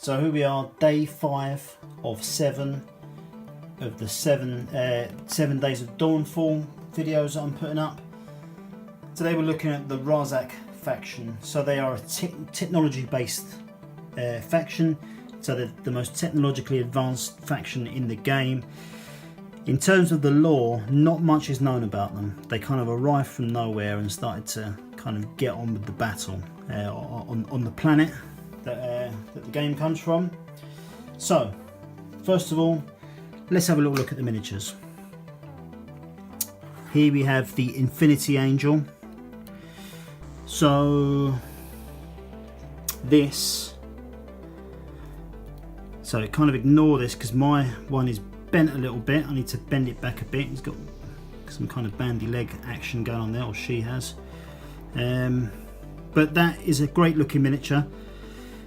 So here we are, day 5 of 7 of the 7 days of Dawnfall videos that I'm putting up. Today we're looking at the Rha-Zack faction. So they are a technology based faction, so they're the most technologically advanced faction in the game. In terms of the lore, not much is known about them. They kind of arrived from nowhere and started to kind of get on with the battle on the planet that the game comes from. So first of all, let's have a little look at the miniatures. Here we have the Infinity Angel. So kind of ignore this because my one is bent a little bit. I need to bend it back a bit. It's got some kind of bandy leg action going on there, or she has. But that is a great looking miniature.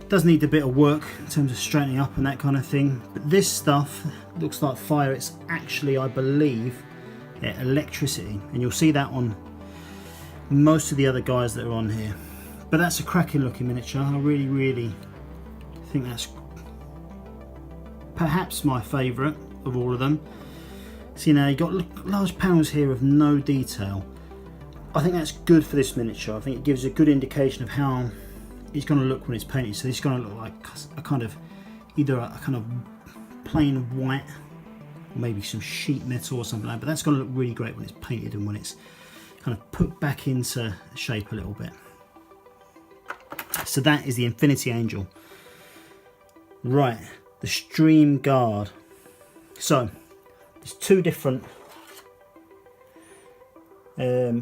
Does need a bit of work in terms of straightening up and that kind of thing. But this stuff looks like fire. It's actually, I believe, electricity, and you'll see that on most of the other guys that are on here. But that's a cracking looking miniature. I really think that's perhaps my favourite of all of them. See, now you've got large panels here of no detail. I think that's good for this miniature. I think it gives a good indication of how it's going to look when it's painted. So this is going to look like a kind of either a kind of plain white, or maybe some sheet metal or something like that. But that's going to look really great when it's painted and when it's kind of put back into shape a little bit. So that is the Infinity Angel. Right, the Stream Guard. So there's two different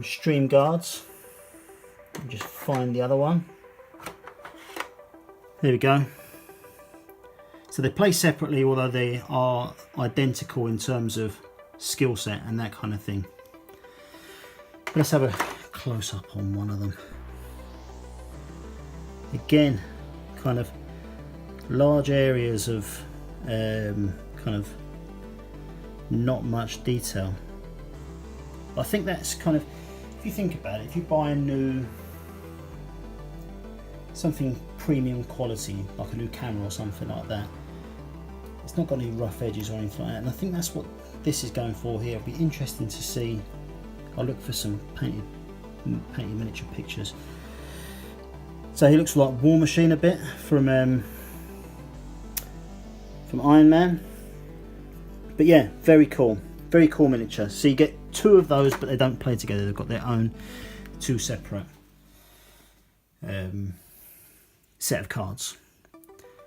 Stream Guards. Let me just find the other one. There we go. So they play separately, although they are identical in terms of skill set and that kind of thing. Let's have a close up on one of them. Again, kind of large areas of kind of not much detail. I think that's kind of, if you think about it, if you buy a new something premium quality, like a new camera or something like that, it's not got any rough edges or anything like that, and I think that's what this is going for here. It'll be interesting to see. I'll look for some painted miniature pictures. So he looks like War Machine a bit from Iron Man. But yeah, very cool miniature. So you get two of those, but they don't play together. They've got their own two separate set of cards.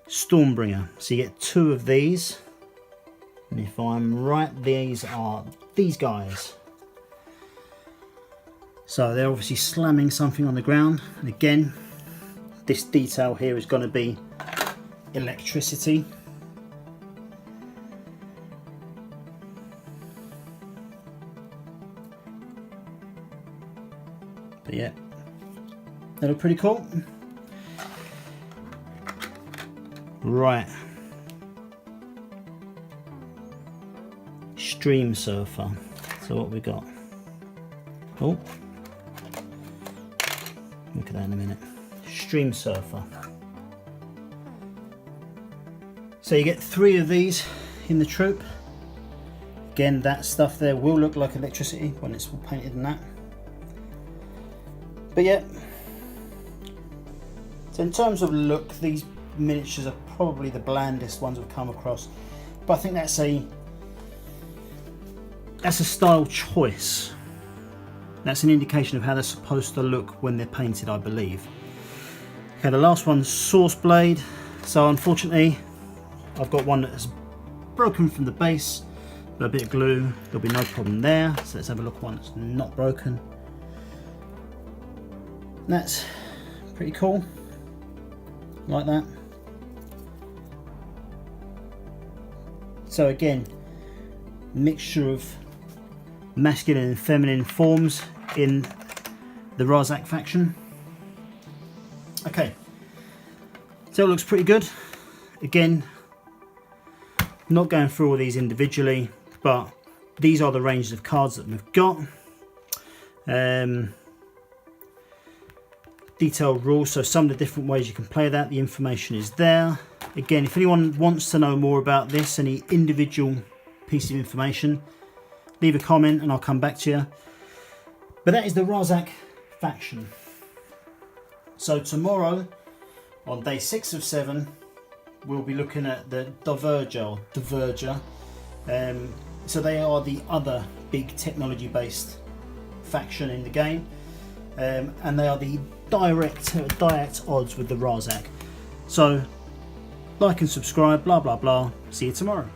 Stormbringer. So you get two of these, and if I'm right, these are these guys. So they're obviously slamming something on the ground, and again, this detail here is going to be electricity. But yeah, they look pretty cool. Right, Stream Surfer. So what we got? Oh, look at that in a minute. Stream Surfer. So you get 3 of these in the troop. Again, that stuff there will look like electricity when it's all painted and that. But yeah, so in terms of look, these miniatures are probably the blandest ones we've come across, but I think that's a style choice. That's an indication of how they're supposed to look when they're painted, I believe. Okay, the last one's Source Blade. So unfortunately, I've got one that's broken from the base, but a bit of glue, there'll be no problem there. So let's have a look at one that's not broken. That's pretty cool, like that. So again, mixture of masculine and feminine forms in the Rha-Zack faction. Okay, so it looks pretty good. Again, not going through all these individually, but these are the ranges of cards that we've got. Detailed rules, so some of the different ways you can play that, the information is there. Again, if anyone wants to know more about this, any individual piece of information, leave a comment and I'll come back to you. But that is the Rha-Zack faction. So tomorrow, on day 6 of 7, we'll be looking at the Diverger. So they are the other big technology-based faction in the game, and they are the direct odds with the Rha-Zack. So like and subscribe, blah blah blah. See you tomorrow.